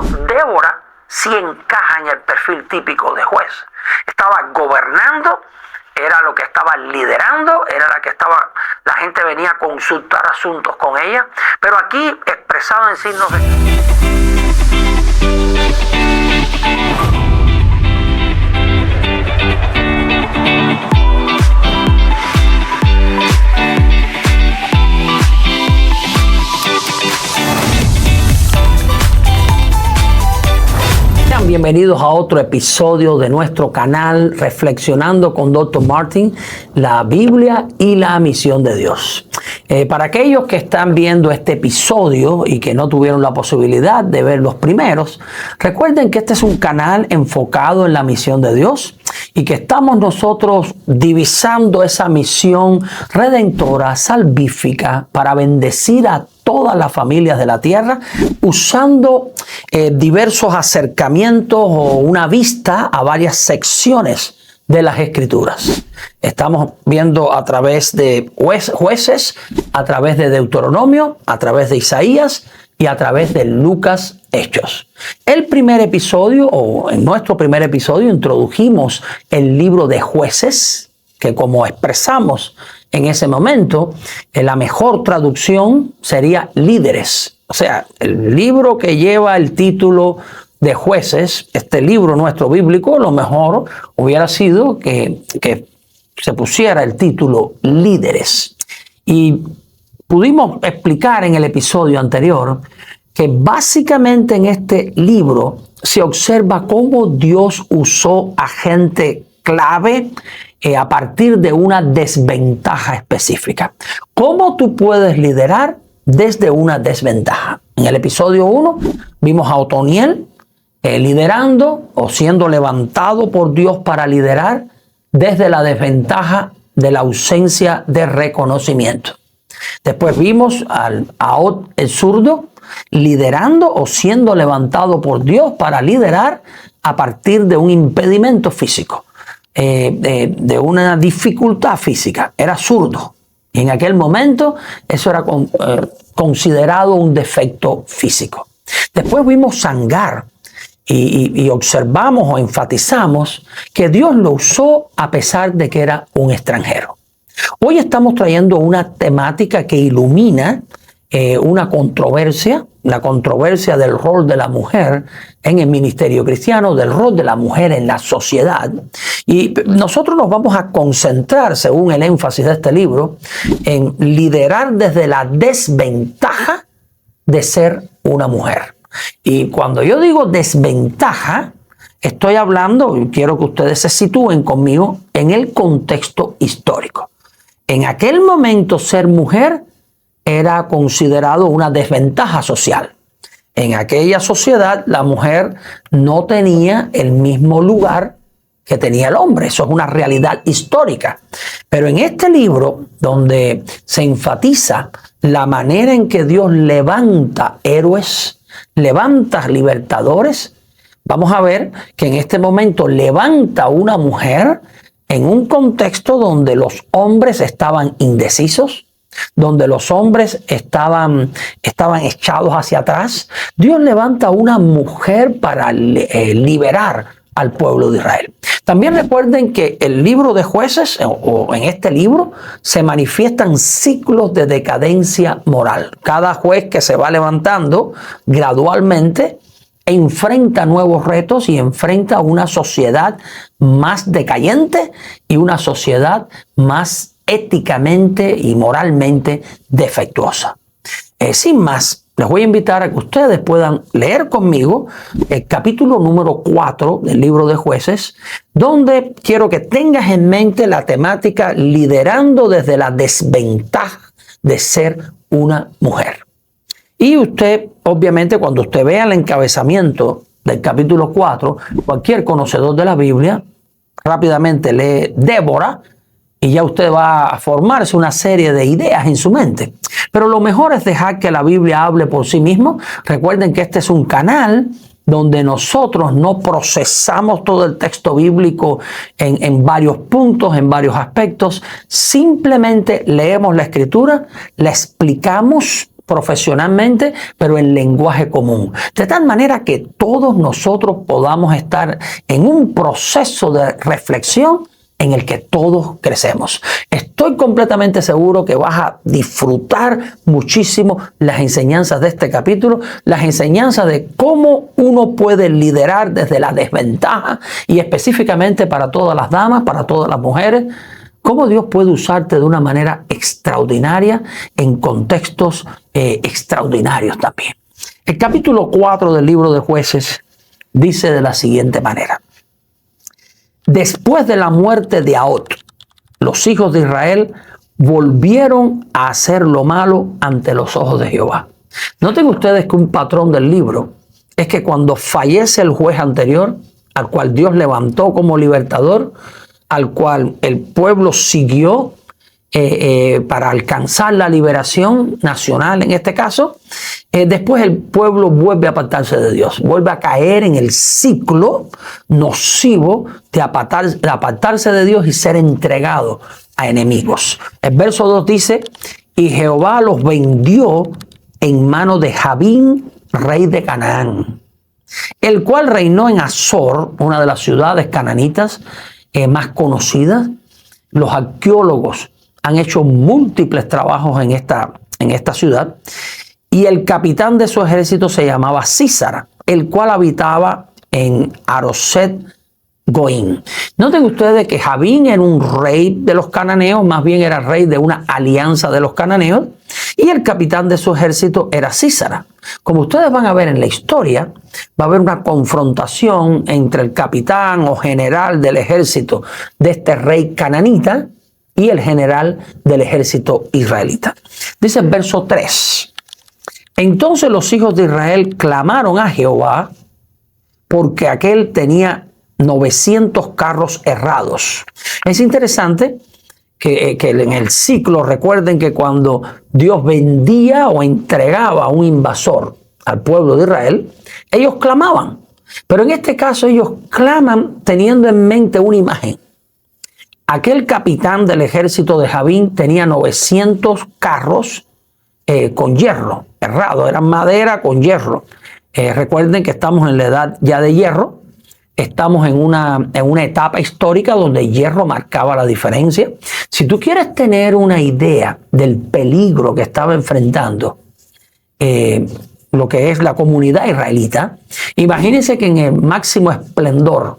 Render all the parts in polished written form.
Débora sí encaja en el perfil típico de juez. Estaba gobernando, era lo que estaba liderando, era la gente venía a consultar asuntos con ella, pero aquí expresado en signos de... Bienvenidos a otro episodio de nuestro canal Reflexionando con Dr. Martin, la Biblia y la misión de Dios. Para aquellos que están viendo este episodio y que no tuvieron la posibilidad de ver los primeros, recuerden que este es un canal enfocado en la misión de Dios y que estamos nosotros divisando esa misión redentora, salvífica, para bendecir a todas las familias de la tierra, usando diversos acercamientos o una vista a varias secciones de las Escrituras. Estamos viendo a través de Jueces, a través de Deuteronomio, a través de Isaías y a través de Lucas, Hechos. El primer episodio, o en nuestro primer episodio, introdujimos el libro de Jueces, que como expresamos en ese momento, la mejor traducción sería líderes. O sea, el libro que lleva el título de Jueces, este libro nuestro bíblico, lo mejor hubiera sido que se pusiera el título líderes. Y pudimos explicar en el episodio anterior que básicamente en este libro se observa cómo Dios usó a gente clave a partir de una desventaja específica. ¿Cómo tú puedes liderar desde una desventaja? En el episodio 1 vimos a Otoniel liderando o siendo levantado por Dios para liderar desde la desventaja de la ausencia de reconocimiento. Después vimos a Ahod el zurdo liderando o siendo levantado por Dios para liderar a partir de un impedimento físico. De una dificultad física, era zurdo y en aquel momento eso era considerado un defecto físico. Después vimos Sangar y observamos o enfatizamos que Dios lo usó a pesar de que era un extranjero. Hoy estamos trayendo una temática que ilumina una controversia, la controversia del rol de la mujer en el ministerio cristiano, del rol de la mujer en la sociedad. Y nosotros nos vamos a concentrar, según el énfasis de este libro, en liderar desde la desventaja de ser una mujer. Y cuando yo digo desventaja, estoy hablando, y quiero que ustedes se sitúen conmigo, en el contexto histórico. En aquel momento ser mujer era considerado una desventaja social. En aquella sociedad la mujer no tenía el mismo lugar que tenía el hombre. Eso es una realidad histórica. Pero en este libro, donde se enfatiza la manera en que Dios levanta héroes, levanta libertadores, vamos a ver que en este momento levanta una mujer en un contexto donde los hombres estaban indecisos, donde los hombres estaban echados hacia atrás. Dios levanta a una mujer para liberar al pueblo de Israel. También recuerden que el libro de Jueces, o en este libro, se manifiestan ciclos de decadencia moral. Cada juez que se va levantando gradualmente enfrenta nuevos retos y enfrenta una sociedad más decayente y una sociedad más éticamente y moralmente defectuosa. Sin más, les voy a invitar a que ustedes puedan leer conmigo el capítulo número 4 del libro de Jueces, donde quiero que tengas en mente la temática liderando desde la desventaja de ser una mujer. Y usted, obviamente, cuando usted vea el encabezamiento del capítulo 4, cualquier conocedor de la Biblia rápidamente lee Débora, y ya usted va a formarse una serie de ideas en su mente. Pero lo mejor es dejar que la Biblia hable por sí mismo. Recuerden que este es un canal donde nosotros no procesamos todo el texto bíblico en varios puntos, en varios aspectos. Simplemente leemos la Escritura, la explicamos profesionalmente, pero en lenguaje común. De tal manera que todos nosotros podamos estar en un proceso de reflexión en el que todos crecemos. Estoy completamente seguro que vas a disfrutar muchísimo las enseñanzas de este capítulo, las enseñanzas de cómo uno puede liderar desde la desventaja y específicamente para todas las damas, para todas las mujeres, cómo Dios puede usarte de una manera extraordinaria en contextos extraordinarios también. El capítulo 4 del libro de Jueces dice de la siguiente manera: después de la muerte de Ahot, los hijos de Israel volvieron a hacer lo malo ante los ojos de Jehová. Noten ustedes que un patrón del libro es que cuando fallece el juez anterior, al cual Dios levantó como libertador, al cual el pueblo siguió para alcanzar la liberación nacional en este caso, después el pueblo vuelve a apartarse de Dios, vuelve a caer en el ciclo nocivo de apartarse de Dios y ser entregado a enemigos. El verso 2 dice: y Jehová los vendió en mano de Jabín, rey de Canaán, el cual reinó en Azor, una de las ciudades cananitas más conocidas. Los arqueólogos han hecho múltiples trabajos en esta ciudad, y el capitán de su ejército se llamaba Sísara, el cual habitaba en Aroset Goín. Noten ustedes que Jabín era un rey de los cananeos, más bien era rey de una alianza de los cananeos, y el capitán de su ejército era Sísara. Como ustedes van a ver en la historia, va a haber una confrontación entre el capitán o general del ejército de este rey cananita y el general del ejército israelita. Dice el verso 3: entonces los hijos de Israel clamaron a Jehová porque aquel tenía 900 carros errados. Es interesante que en el ciclo, recuerden que cuando Dios vendía o entregaba a un invasor al pueblo de Israel, ellos clamaban. Pero en este caso ellos claman teniendo en mente una imagen. Aquel capitán del ejército de Jabín tenía 900 carros con hierro, errado, eran madera con hierro. Recuerden que estamos en la edad ya de hierro, estamos en una etapa histórica donde el hierro marcaba la diferencia. Si tú quieres tener una idea del peligro que estaba enfrentando lo que es la comunidad israelita, imagínense que en el máximo esplendor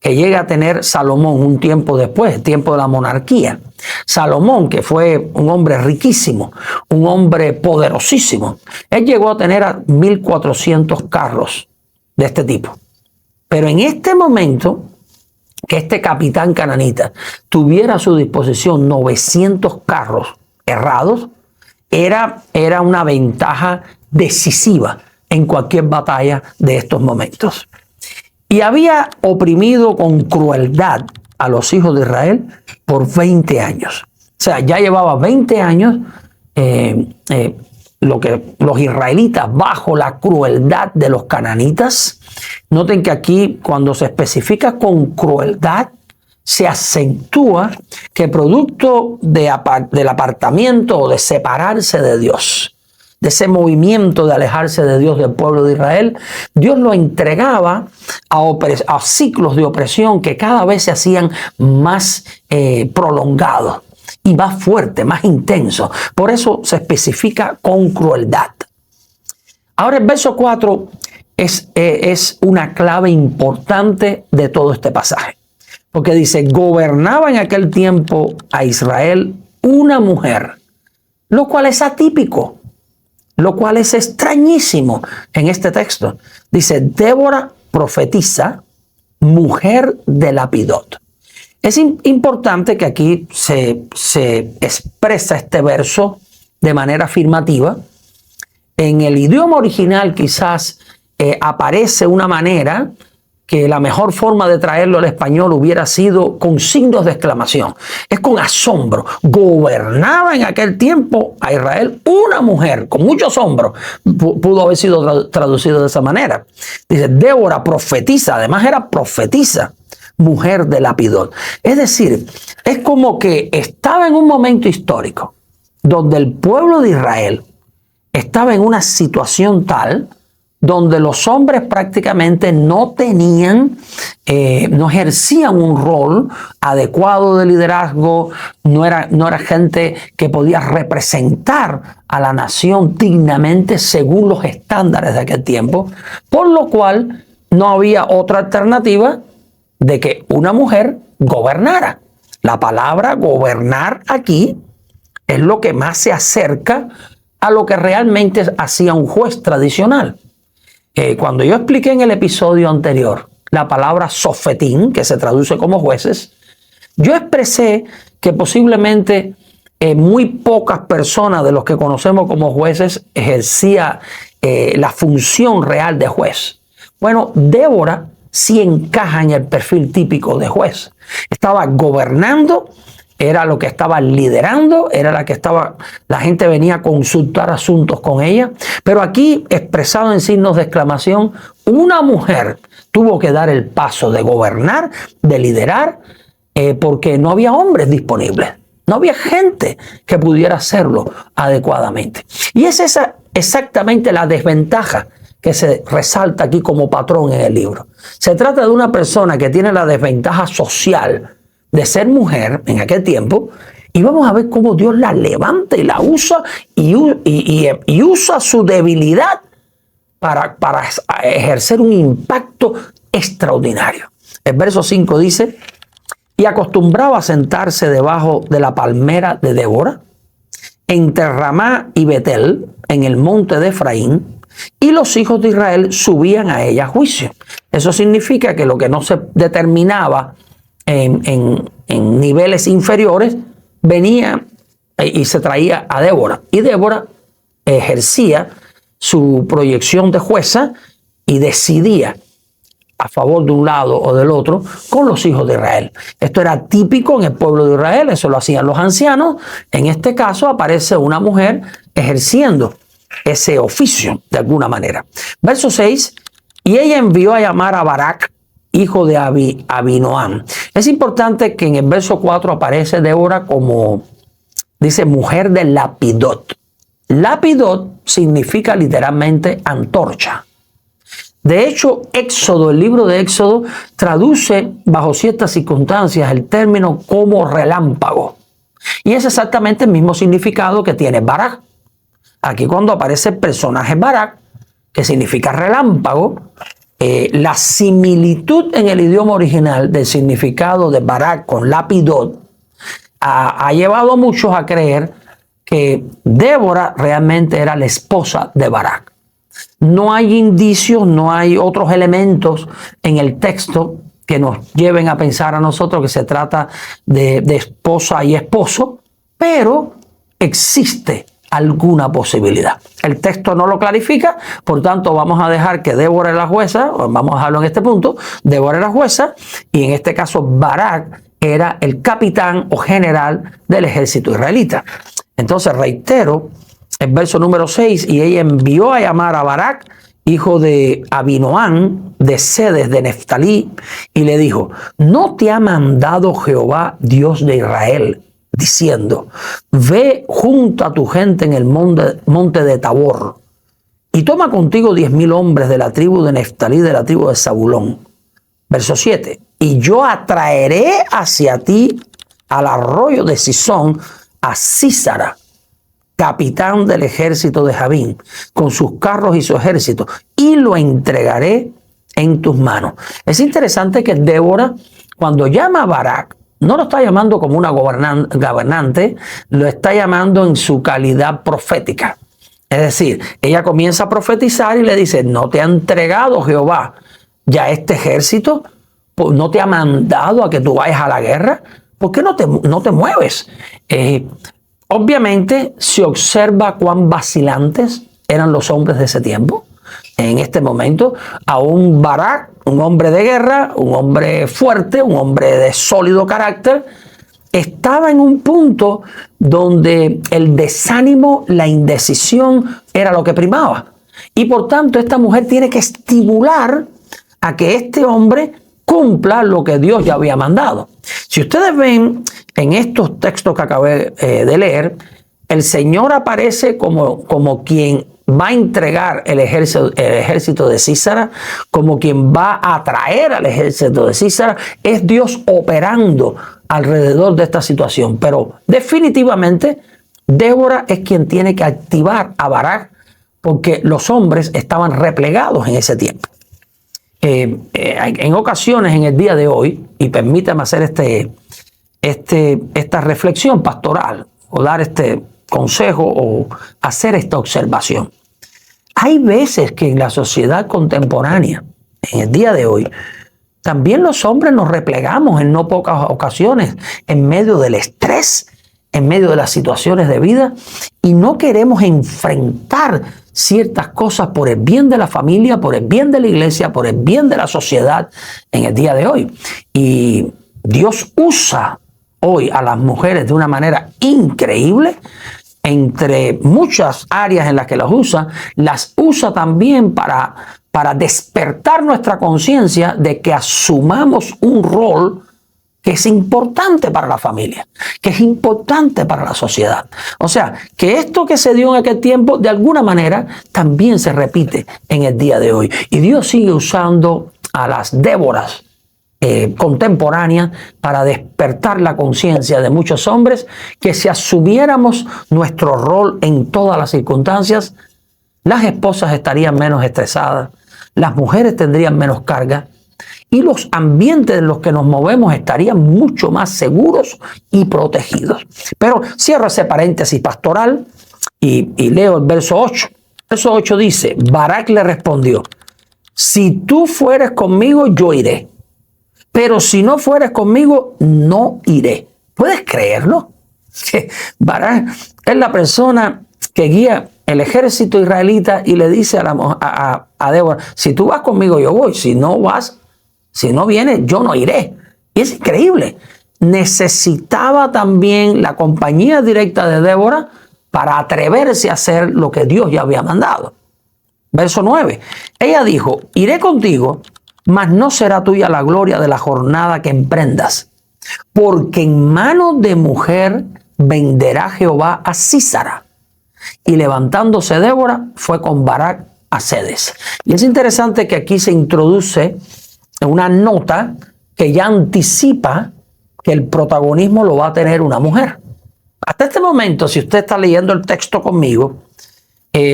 que llega a tener Salomón un tiempo después, el tiempo de la monarquía. Salomón, que fue un hombre riquísimo, un hombre poderosísimo, él llegó a tener a 1400 carros de este tipo. Pero en este momento, que este capitán cananita tuviera a su disposición 900 carros errados, era una ventaja decisiva en cualquier batalla de estos momentos. Y había oprimido con crueldad a los hijos de Israel por 20 años. O sea, ya llevaba 20 años los israelitas bajo la crueldad de los cananitas. Noten que aquí, cuando se especifica con crueldad, se acentúa que producto del apartamiento o de separarse de Dios, de ese movimiento de alejarse de Dios del pueblo de Israel, Dios lo entregaba a ciclos de opresión que cada vez se hacían más prolongados y más fuertes, más intensos. Por eso se especifica con crueldad. Ahora el verso 4 es una clave importante de todo este pasaje, porque dice: gobernaba en aquel tiempo a Israel una mujer, lo cual es atípico, lo cual es extrañísimo en este texto. Dice: Débora profetiza, mujer de Lapidot. Es importante que aquí se expresa este verso de manera afirmativa. En el idioma original quizás aparece una manera que la mejor forma de traerlo al español hubiera sido con signos de exclamación. Es con asombro. Gobernaba en aquel tiempo a Israel una mujer con mucho asombro. Pudo haber sido traducido de esa manera. Dice: Débora profetiza, además era profetisa, mujer de Lapidot. Es decir, es como que estaba en un momento histórico donde el pueblo de Israel estaba en una situación tal donde los hombres prácticamente no tenían, no ejercían un rol adecuado de liderazgo, no era gente que podía representar a la nación dignamente según los estándares de aquel tiempo, por lo cual no había otra alternativa de que una mujer gobernara. La palabra gobernar aquí es lo que más se acerca a lo que realmente hacía un juez tradicional. Cuando yo expliqué en el episodio anterior la palabra sofetín, que se traduce como jueces, yo expresé que posiblemente muy pocas personas de los que conocemos como jueces ejercía la función real de juez. Bueno, Débora sí encaja en el perfil típico de juez. Estaba gobernando, era lo que estaba liderando, era la gente venía a consultar asuntos con ella, pero aquí expresado en signos de exclamación, una mujer tuvo que dar el paso de gobernar, de liderar, porque no había hombres disponibles, no había gente que pudiera hacerlo adecuadamente. Y es esa exactamente la desventaja que se resalta aquí como patrón en el libro. Se trata de una persona que tiene la desventaja social de ser mujer en aquel tiempo, y vamos a ver cómo Dios la levanta y la usa y usa su debilidad para ejercer un impacto extraordinario. El verso 5 dice: y acostumbraba a sentarse debajo de la palmera de Débora, entre Ramá y Betel, en el monte de Efraín, y los hijos de Israel subían a ella a juicio. Eso significa que lo que no se determinaba en niveles inferiores venía y se traía a Débora. Y Débora ejercía su proyección de jueza y decidía a favor de un lado o del otro con los hijos de Israel. Esto era típico en el pueblo de Israel, eso lo hacían los ancianos. En este caso aparece una mujer ejerciendo ese oficio de alguna manera. Verso 6, y ella envió a llamar a Barak, hijo de Abinoam. Es importante que en el verso 4 aparece Débora como, dice, mujer de Lapidot. Lapidot significa literalmente antorcha. De hecho, Éxodo, el libro de Éxodo, traduce bajo ciertas circunstancias el término como relámpago. Y es exactamente el mismo significado que tiene Barak. Aquí cuando aparece el personaje Barak, que significa relámpago, la similitud en el idioma original del significado de Barak con Lapidot ha llevado a muchos a creer que Débora realmente era la esposa de Barak. No hay indicios, no hay otros elementos en el texto que nos lleven a pensar a nosotros que se trata de esposa y esposo, pero existe alguna posibilidad. El texto no lo clarifica, por tanto vamos a dejar que Débora es la jueza, vamos a dejarlo en este punto, Débora es la jueza, y en este caso Barak era el capitán o general del ejército israelita. Entonces reitero el verso número 6, y ella envió a llamar a Barak, hijo de Abinoam, de Sedes de Neftalí, y le dijo: ¿no te ha mandado Jehová, Dios de Israel, diciendo: ve junto a tu gente en el monte de Tabor, y toma contigo 10,000 hombres de la tribu de Neftalí, de la tribu de Zabulón? Verso 7, y yo atraeré hacia ti al arroyo de Sisón a Sísara, capitán del ejército de Jabín, con sus carros y su ejército, y lo entregaré en tus manos. Es interesante que Débora, cuando llama a Barak, no lo está llamando como una gobernante, lo está llamando en su calidad profética. Es decir, ella comienza a profetizar y le dice: ¿no te ha entregado Jehová ya este ejército? ¿No te ha mandado a que tú vayas a la guerra? ¿Por qué no te mueves? Obviamente se observa cuán vacilantes eran los hombres de ese tiempo. En este momento, a un Barak, un hombre de guerra, un hombre fuerte, un hombre de sólido carácter, estaba en un punto donde el desánimo, la indecisión era lo que primaba. Y por tanto, esta mujer tiene que estimular a que este hombre cumpla lo que Dios ya había mandado. Si ustedes ven en estos textos que acabé de leer, el Señor aparece como quien va a entregar el ejército de Sísara, como quien va a atraer al ejército de Sísara. Es Dios operando alrededor de esta situación. Pero definitivamente Débora es quien tiene que activar a Barak, porque los hombres estaban replegados en ese tiempo. En ocasiones en el día de hoy, y permítame hacer esta reflexión pastoral, o dar este consejo, o hacer esta observación. Hay veces que en la sociedad contemporánea, en el día de hoy, también los hombres nos replegamos en no pocas ocasiones en medio del estrés, en medio de las situaciones de vida, y no queremos enfrentar ciertas cosas por el bien de la familia, por el bien de la iglesia, por el bien de la sociedad en el día de hoy. Y Dios usa hoy a las mujeres de una manera increíble. Entre muchas áreas en las que las usa también para despertar nuestra conciencia de que asumamos un rol que es importante para la familia, que es importante para la sociedad. O sea, que esto que se dio en aquel tiempo, de alguna manera, también se repite en el día de hoy. Y Dios sigue usando a las Déboras contemporáneas para despertar la conciencia de muchos hombres, que si asumiéramos nuestro rol en todas las circunstancias, las esposas estarían menos estresadas, las mujeres tendrían menos carga, y los ambientes en los que nos movemos estarían mucho más seguros y protegidos. Pero cierro ese paréntesis pastoral y leo el verso 8. El verso 8 dice: Barak le respondió: si tú fueres conmigo, yo iré. Pero si no fueres conmigo, no iré. ¿Puedes creerlo? Que Barak es la persona que guía el ejército israelita y le dice a Débora: si tú vas conmigo, yo voy. Si no vienes, yo no iré. Y es increíble. Necesitaba también la compañía directa de Débora para atreverse a hacer lo que Dios ya había mandado. Verso 9. Ella dijo: iré contigo, mas no será tuya la gloria de la jornada que emprendas, porque en manos de mujer venderá Jehová a Sísara. Y levantándose Débora, fue con Barak a Cedes. Y es interesante que aquí se introduce una nota que ya anticipa que el protagonismo lo va a tener una mujer. Hasta este momento, si usted está leyendo el texto conmigo,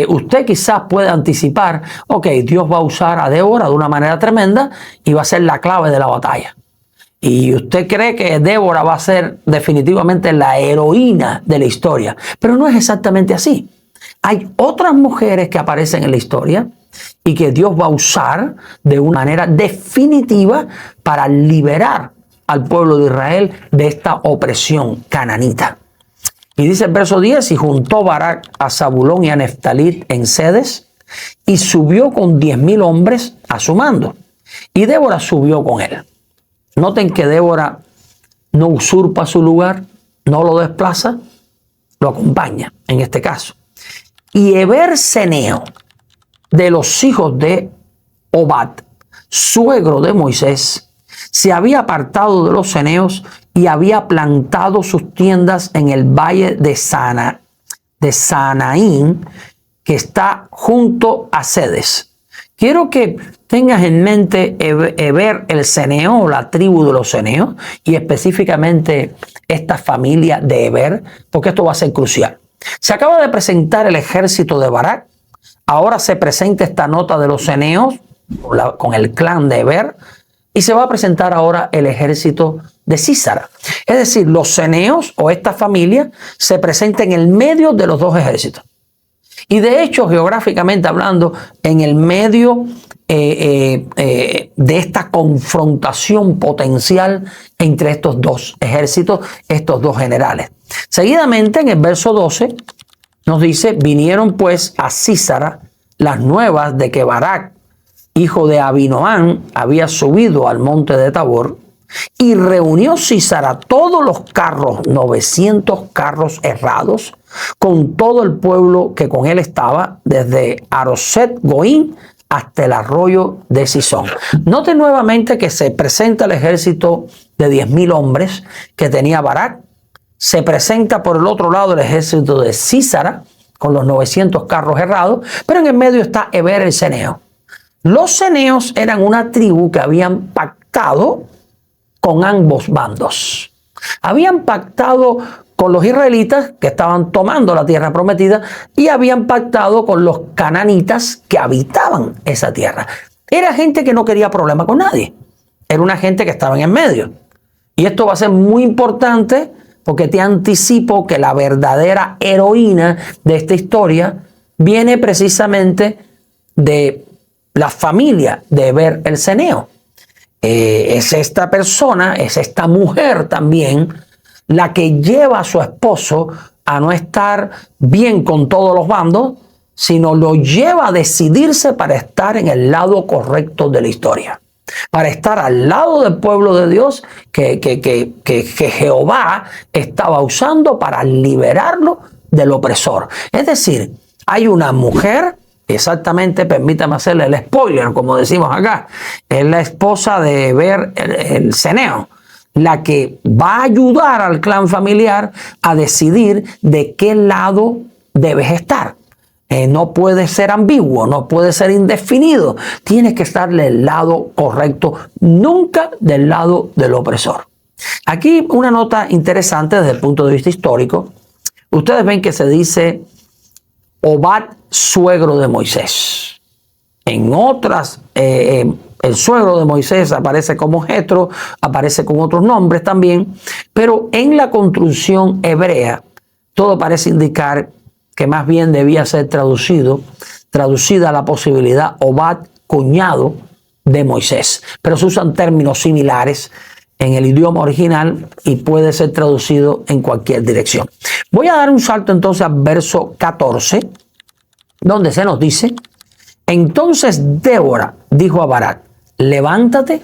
usted quizás puede anticipar, ok, Dios va a usar a Débora de una manera tremenda y va a ser la clave de la batalla. Y usted cree que Débora va a ser definitivamente la heroína de la historia, pero no es exactamente así. Hay otras mujeres que aparecen en la historia y que Dios va a usar de una manera definitiva para liberar al pueblo de Israel de esta opresión cananita. Y dice el verso 10: y juntó Barak a Zabulón y a Neftalí en Cedes, y subió con 10,000 hombres a su mando. Y Débora subió con él. Noten que Débora no usurpa su lugar, no lo desplaza, lo acompaña en este caso. Y Heber Ceneo, de los hijos de Obad, suegro de Moisés, se había apartado de los ceneos y había plantado sus tiendas en el valle de Sanaín, que está junto a Cedes. Quiero que tengas en mente Heber el ceneo, la tribu de los ceneos, y específicamente esta familia de Heber, porque esto va a ser crucial. Se acaba de presentar el ejército de Barak. Ahora se presenta esta nota de los ceneos con el clan de Heber, y se va a presentar ahora el ejército de Sísara. Es decir, los ceneos o esta familia se presenta en el medio de los dos ejércitos. Y de hecho, geográficamente hablando, en el medio de esta confrontación potencial entre estos dos ejércitos, estos dos generales. Seguidamente, en el verso 12, nos dice: vinieron pues a Sísara las nuevas de que Barak, hijo de Abinoam, había subido al monte de Tabor, y reunió Sísara todos los carros, 900 carros herrados, con todo el pueblo que con él estaba, desde Aroset Goín hasta el arroyo de Sison. Noten nuevamente que se presenta el ejército de 10,000 hombres que tenía Barak. se presenta por el otro lado el ejército de Sísara con los 900 carros herrados, pero en el medio está Heber el ceneo. Los ceneos eran una tribu que habían pactado con ambos bandos. Habían pactado con los israelitas que estaban tomando la tierra prometida y habían pactado con los cananitas que habitaban esa tierra. Era gente que no quería problema con nadie. Era una gente que estaba en el medio. Y esto va a ser muy importante porque te anticipo que la verdadera heroína de esta historia viene precisamente de la familia de Heber el ceneo. Es esta persona, es esta mujer también, la que lleva a su esposo a no estar bien con todos los bandos, sino lo lleva a decidirse para estar en el lado correcto de la historia, para estar al lado del pueblo de Dios que Jehová estaba usando para liberarlo del opresor. Es decir, hay una mujer, exactamente, permítame hacerle el spoiler, como decimos acá, es la esposa de Heber el ceneo, la que va a ayudar al clan familiar a decidir de qué lado debes estar. No puede ser ambiguo, no puede ser indefinido. Tienes que estar del lado correcto, nunca del lado del opresor. Aquí una nota interesante desde el punto de vista histórico. Ustedes ven que se dice Hobab, suegro de Moisés. En otras, el suegro de Moisés aparece como Jetro, aparece con otros nombres también, pero en la construcción hebrea todo parece indicar que más bien debía ser traducida la posibilidad Hobab, cuñado de Moisés. Pero se usan términos similares en el idioma original y puede ser traducido en cualquier dirección. Voy a dar un salto entonces al verso 14, donde se nos dice: entonces Débora dijo a Barak, levántate,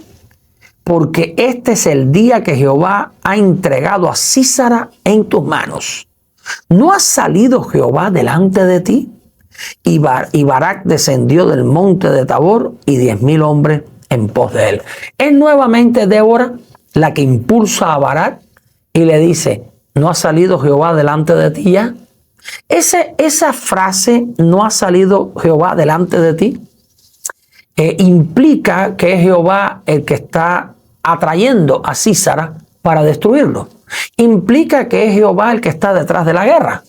porque este es el día que Jehová ha entregado a Sísara en tus manos. ¿No ha salido Jehová delante de ti? Y Barak descendió del monte de Tabor y 10,000 hombres en pos de él. Es nuevamente Débora la que impulsa a Barak y le dice: ¿no ha salido Jehová delante de ti ya? Esa frase, ¿no ha salido Jehová delante de ti?, implica que es Jehová el que está atrayendo a Sísara para destruirlo. Implica que es Jehová el que está detrás de la guerra.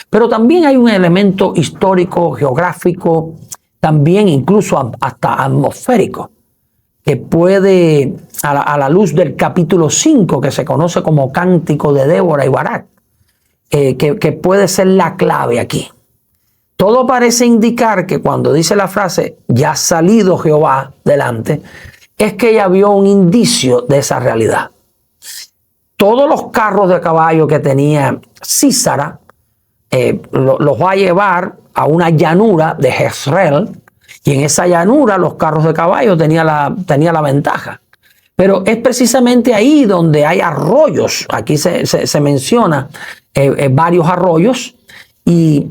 Pero también hay un elemento histórico, geográfico, también incluso hasta atmosférico, que puede, a la luz del capítulo 5, que se conoce como Cántico de Débora y Barak, que puede ser la clave aquí. Todo parece indicar que cuando dice la frase, ya ha salido Jehová delante, es que ella vio un indicio de esa realidad. Todos los carros de caballo que tenía Sísara los va a llevar a una llanura de Jezreel, y en esa llanura los carros de caballo tenía la ventaja. Pero es precisamente ahí donde hay arroyos. Aquí se menciona varios arroyos, y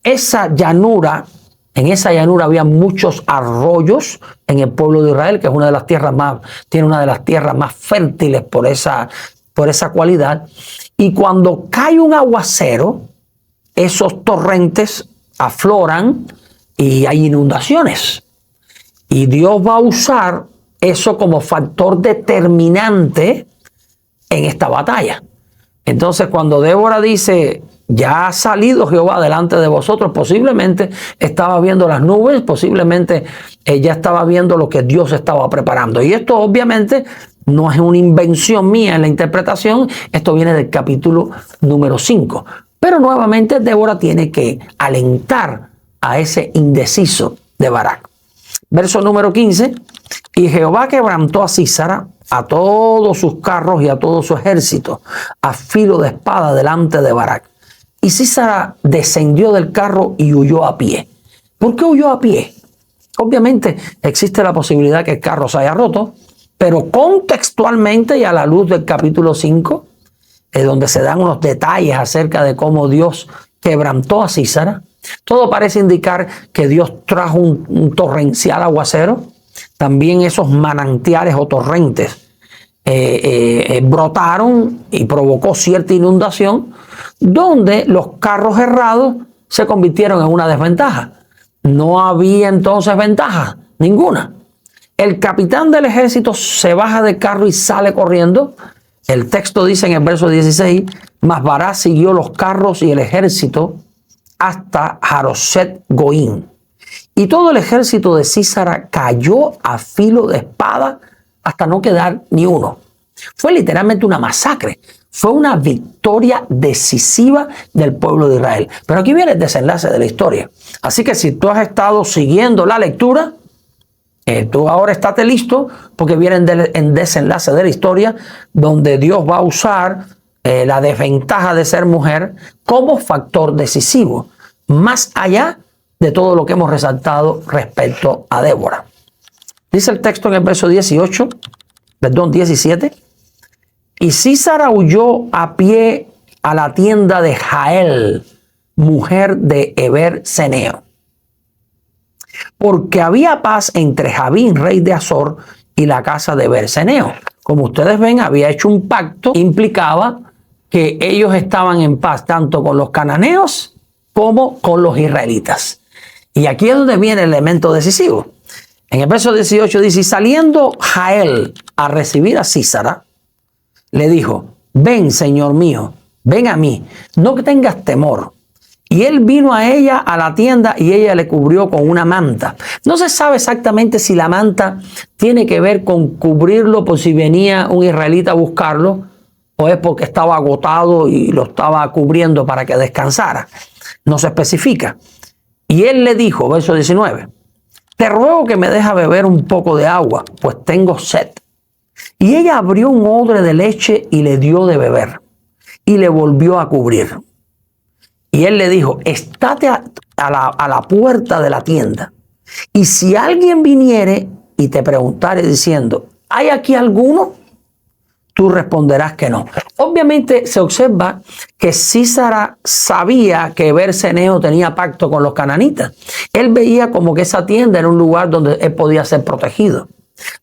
esa llanura, en esa llanura había muchos arroyos en el pueblo de Israel, que es una de las tierras tiene una de las tierras más fértiles por esa cualidad. Y cuando cae un aguacero, esos torrentes afloran y hay inundaciones. Y Dios va a usar eso como factor determinante en esta batalla. Entonces, cuando Débora dice, ya ha salido Jehová delante de vosotros, posiblemente estaba viendo las nubes, posiblemente ella estaba viendo lo que Dios estaba preparando. Y esto obviamente no es una invención mía en la interpretación, esto viene del capítulo número 5. Pero nuevamente Débora tiene que alentar a ese indeciso de Barak. Verso número 15. Y Jehová quebrantó a Sísara, a todos sus carros y a todo su ejército, a filo de espada delante de Barak. Y Sísara descendió del carro y huyó a pie. ¿Por qué huyó a pie? Obviamente existe la posibilidad que el carro se haya roto, pero contextualmente y a la luz del capítulo 5, donde se dan unos detalles acerca de cómo Dios quebrantó a Sísara, todo parece indicar que Dios trajo un torrencial aguacero. También esos manantiales o torrentes brotaron y provocó cierta inundación, donde los carros errados se convirtieron en una desventaja. No había entonces ventaja ninguna. El capitán del ejército se baja del carro y sale corriendo. El texto dice en el verso 16, mas Barak siguió los carros y el ejército hasta Haroset Goín. Y todo el ejército de Sísara cayó a filo de espada hasta no quedar ni uno. Fue literalmente una masacre. Fue una victoria decisiva del pueblo de Israel. Pero aquí viene el desenlace de la historia. Así que si tú has estado siguiendo la lectura, tú ahora estate listo, porque viene el desenlace de la historia, donde Dios va a usar la desventaja de ser mujer como factor decisivo, más allá de todo lo que hemos resaltado respecto a Débora. Dice el texto en el verso 17, y Sísara huyó a pie a la tienda de Jael, mujer de Heber Ceneo, porque había paz entre Jabín, rey de Azor, y la casa de Heber Ceneo. Como ustedes ven, había hecho un pacto, implicaba que ellos estaban en paz tanto con los cananeos como con los israelitas. Y aquí es donde viene el elemento decisivo. En el verso 18 dice, y saliendo Jael a recibir a Sísara, le dijo, ven, señor mío, ven a mí, no tengas temor. Y él vino a ella a la tienda y ella le cubrió con una manta. No se sabe exactamente si la manta tiene que ver con cubrirlo por si venía un israelita a buscarlo, o es porque estaba agotado y lo estaba cubriendo para que descansara. No se especifica. Y él le dijo, verso 19, te ruego que me dejes beber un poco de agua, pues tengo sed. Y ella abrió un odre de leche y le dio de beber, y le volvió a cubrir. Y él le dijo, estate a la puerta de la tienda, y si alguien viniere y te preguntare diciendo, ¿hay aquí alguno? Tú responderás que no. Obviamente se observa que Sísara sabía que Heber Ceneo tenía pacto con los cananitas. Él veía como que esa tienda era un lugar donde él podía ser protegido.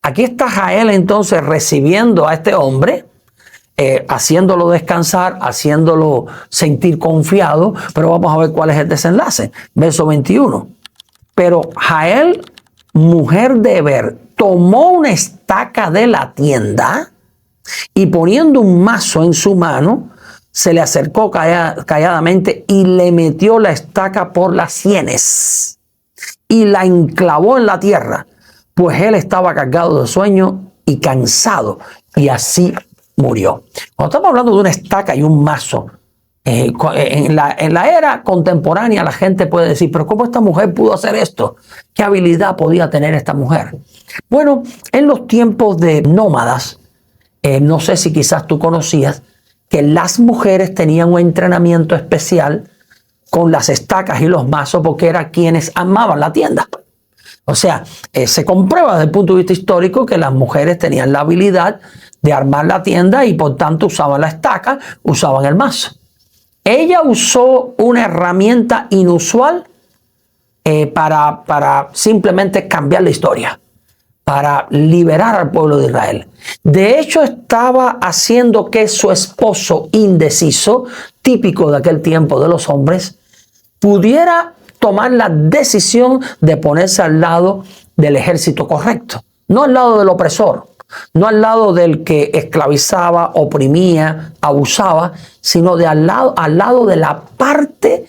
Aquí está Jael entonces recibiendo a este hombre, haciéndolo descansar, haciéndolo sentir confiado, pero vamos a ver cuál es el desenlace. Verso 21. Pero Jael, mujer de Heber, tomó una estaca de la tienda y poniendo un mazo en su mano, se le acercó calladamente y le metió la estaca por las sienes y la enclavó en la tierra, pues él estaba cargado de sueño y cansado, y así murió. Cuando estamos hablando de una estaca y un mazo, en la era contemporánea la gente puede decir, pero ¿cómo esta mujer pudo hacer esto? ¿Qué habilidad podía tener esta mujer? Bueno, en los tiempos de nómadas, no sé si quizás tú conocías que las mujeres tenían un entrenamiento especial con las estacas y los mazos, porque eran quienes armaban la tienda. O sea, se comprueba desde el punto de vista histórico que las mujeres tenían la habilidad de armar la tienda y por tanto usaban la estaca, usaban el mazo. Ella usó una herramienta inusual para simplemente cambiar la historia, para liberar al pueblo de Israel. De hecho, estaba haciendo que su esposo indeciso, típico de aquel tiempo de los hombres, pudiera tomar la decisión de ponerse al lado del ejército correcto, no al lado del opresor, no al lado del que esclavizaba, oprimía, abusaba, sino al lado de la parte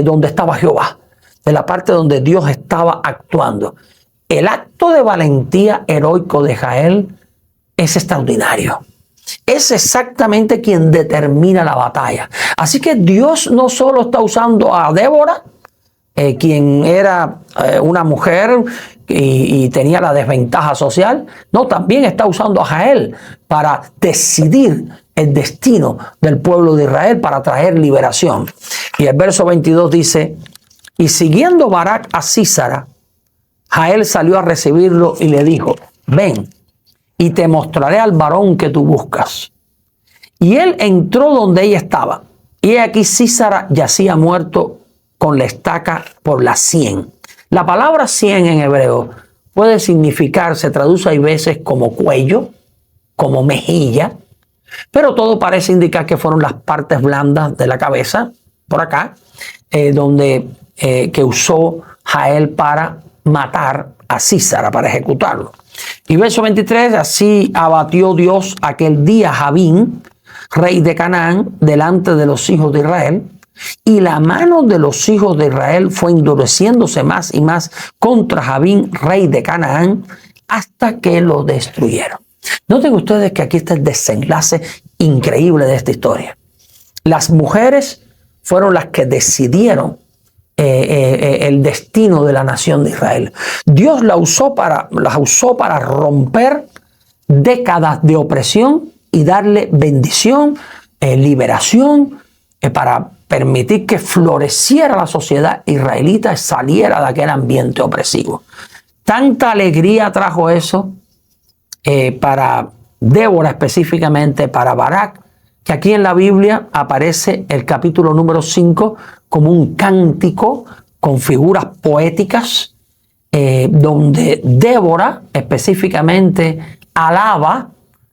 donde estaba Jehová, de la parte donde Dios estaba actuando. El acto de valentía heroico de Jael es extraordinario. Es exactamente quien determina la batalla. Así que Dios no solo está usando a Débora, quien era una mujer y tenía la desventaja social, no, también está usando a Jael para decidir el destino del pueblo de Israel, para traer liberación. Y el verso 22 dice, y siguiendo Barak a Sísara, Jael salió a recibirlo y le dijo, ven, y te mostraré al varón que tú buscas. Y él entró donde ella estaba, y aquí Sísara yacía muerto con la estaca por la sien. La palabra sien en hebreo puede significar, se traduce hay veces como cuello, como mejilla, pero todo parece indicar que fueron las partes blandas de la cabeza, por acá, que usó Jael para matar a Sísara, para ejecutarlo. Y verso 23, así abatió Dios aquel día a Jabín, rey de Canaán, delante de los hijos de Israel, y la mano de los hijos de Israel fue endureciéndose más y más contra Jabín, rey de Canaán, hasta que lo destruyeron. Noten ustedes que aquí está el desenlace increíble de esta historia. Las mujeres fueron las que decidieron el destino de la nación de Israel. Dios las usó para romper décadas de opresión y darle bendición, liberación, para permitir que floreciera la sociedad israelita y saliera de aquel ambiente opresivo. Tanta alegría trajo eso para Débora, específicamente para Barak, que aquí en la Biblia aparece el capítulo número 5 como un cántico con figuras poéticas, donde Débora específicamente alaba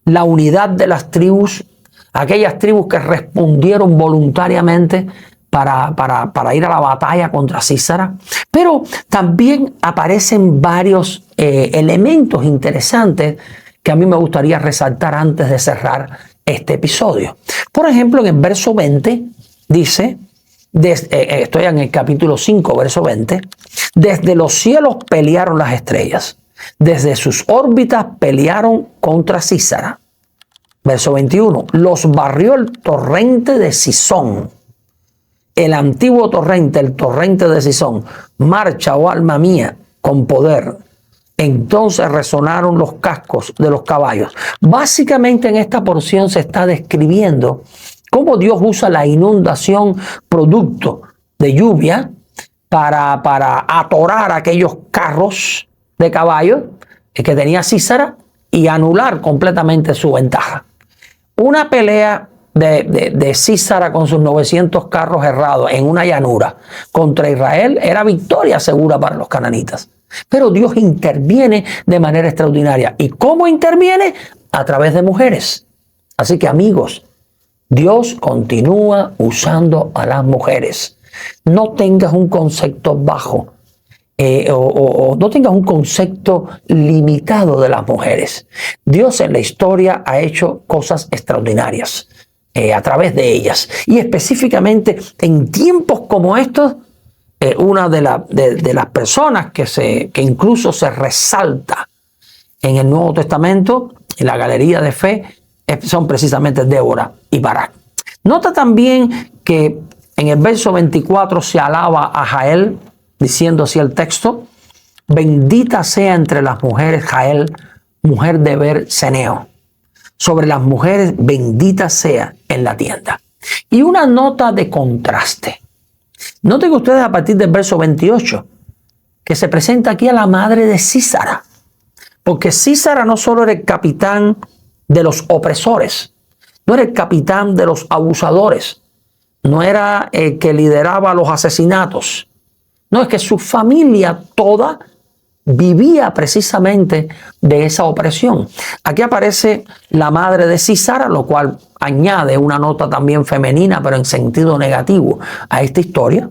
la unidad de las tribus, aquellas tribus que respondieron voluntariamente para ir a la batalla contra Sísara. Pero también aparecen varios elementos interesantes que a mí me gustaría resaltar antes de cerrar este episodio. Por ejemplo, en el verso 20 dice, estoy en el capítulo 5, verso 20, desde los cielos pelearon las estrellas, desde sus órbitas pelearon contra Sísara. Verso 21, los barrió el torrente de Sisón. El antiguo torrente, el torrente de Sisón. Marcha, oh alma mía, con poder. Entonces resonaron los cascos de los caballos. Básicamente en esta porción se está describiendo cómo Dios usa la inundación producto de lluvia para atorar aquellos carros de caballos que tenía Sísara y anular completamente su ventaja. Una pelea de Sísara con sus 900 carros errados en una llanura contra Israel era victoria segura para los cananitas. Pero Dios interviene de manera extraordinaria. ¿Y cómo interviene? A través de mujeres. Así que, amigos, Dios continúa usando a las mujeres. No tengas un concepto bajo o no tengas un concepto limitado de las mujeres. Dios en la historia ha hecho cosas extraordinarias a través de ellas. Y específicamente en tiempos como estos, una de las personas que incluso se resalta en el Nuevo Testamento, en la galería de fe, son precisamente Débora y Barak. Nota también que en el verso 24 se alaba a Jael, diciendo así el texto, bendita sea entre las mujeres Jael, mujer de Ber-Seneo. Sobre las mujeres, bendita sea en la tienda. Y una nota de contraste. Noten ustedes a partir del verso 28 que se presenta aquí a la madre de Sísara. Porque Sísara no solo era el capitán de los opresores, no era el capitán de los abusadores, no era el que lideraba los asesinatos. No, es que su familia toda vivía precisamente de esa opresión. Aquí aparece la madre de Sísara, lo cual añade una nota también femenina, pero en sentido negativo a esta historia.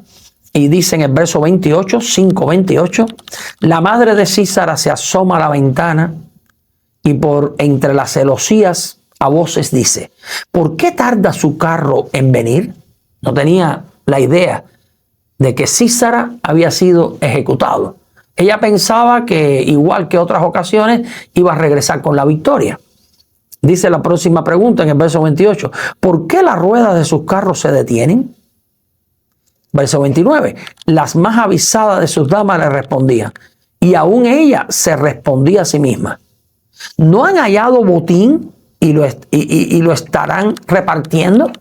Y dice en el verso 28, 5:28, la madre de Sísara se asoma a la ventana y por entre las celosías a voces dice, ¿por qué tarda su carro en venir? No tenía la idea de que Sísara había sido ejecutado. Ella pensaba que, igual que otras ocasiones, iba a regresar con la victoria. Dice la próxima pregunta en el verso 28. ¿Por qué las ruedas de sus carros se detienen? Verso 29. Las más avisadas de sus damas le respondían. Y aún ella se respondía a sí misma. ¿No han hallado botín y lo estarán repartiendo?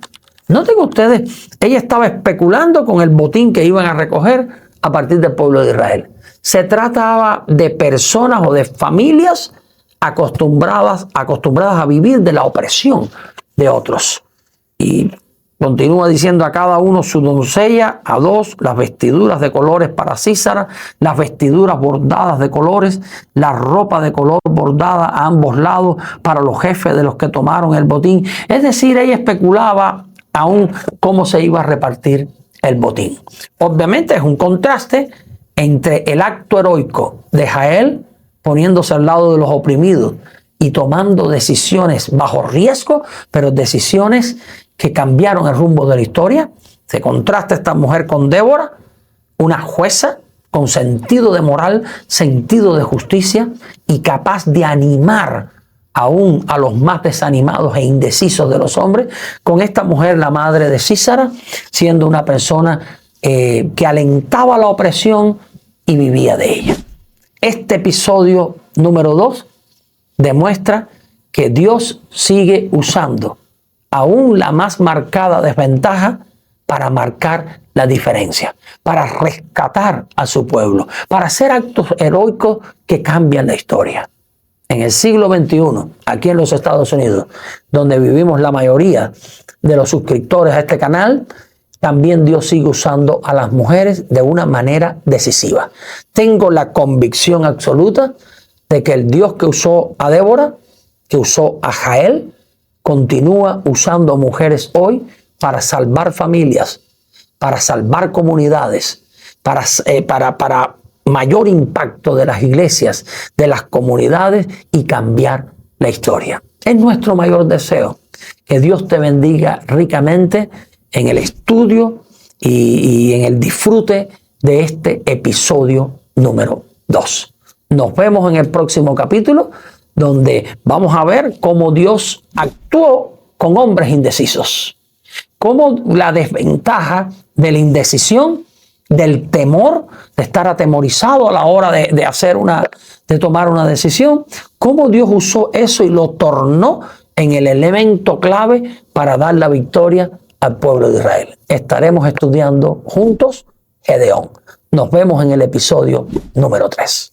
Noten ustedes, ella estaba especulando con el botín que iban a recoger a partir del pueblo de Israel. Se trataba de personas o de familias acostumbradas a vivir de la opresión de otros. Y Continúa diciendo: a cada uno su doncella, a dos las vestiduras de colores para Sísara, las vestiduras bordadas de colores, la ropa de color bordada a ambos lados para los jefes de los que tomaron el botín. Es decir, ella especulaba aún cómo se iba a repartir el botín. Obviamente es un contraste entre el acto heroico de Jael, poniéndose al lado de los oprimidos y tomando decisiones bajo riesgo, pero decisiones que cambiaron el rumbo de la historia. Se contrasta esta mujer con Débora, una jueza con sentido de moral, sentido de justicia y capaz de animar aún a los más desanimados e indecisos de los hombres, con esta mujer, la madre de Sísara, siendo una persona que alentaba la opresión y vivía de ella. Este episodio número 2 demuestra que Dios sigue usando aún la más marcada desventaja para marcar la diferencia, para rescatar a su pueblo, para hacer actos heroicos que cambian la historia. En el siglo XXI, aquí en los Estados Unidos, donde vivimos la mayoría de los suscriptores a este canal, también Dios sigue usando a las mujeres de una manera decisiva. Tengo la convicción absoluta de que el Dios que usó a Débora, que usó a Jael, continúa usando mujeres hoy para salvar familias, para salvar comunidades, para mayor impacto de las iglesias, de las comunidades y cambiar la historia. Es nuestro mayor deseo. Que Dios te bendiga ricamente en el estudio y en el disfrute de este episodio número 2. Nos vemos en el próximo capítulo, donde vamos a ver cómo Dios actuó con hombres indecisos. Cómo la desventaja de la indecisión, del temor, de estar atemorizado a la hora de tomar una decisión, cómo Dios usó eso y lo tornó en el elemento clave para dar la victoria al pueblo de Israel. Estaremos estudiando juntos Gedeón. Nos vemos en el episodio número 3.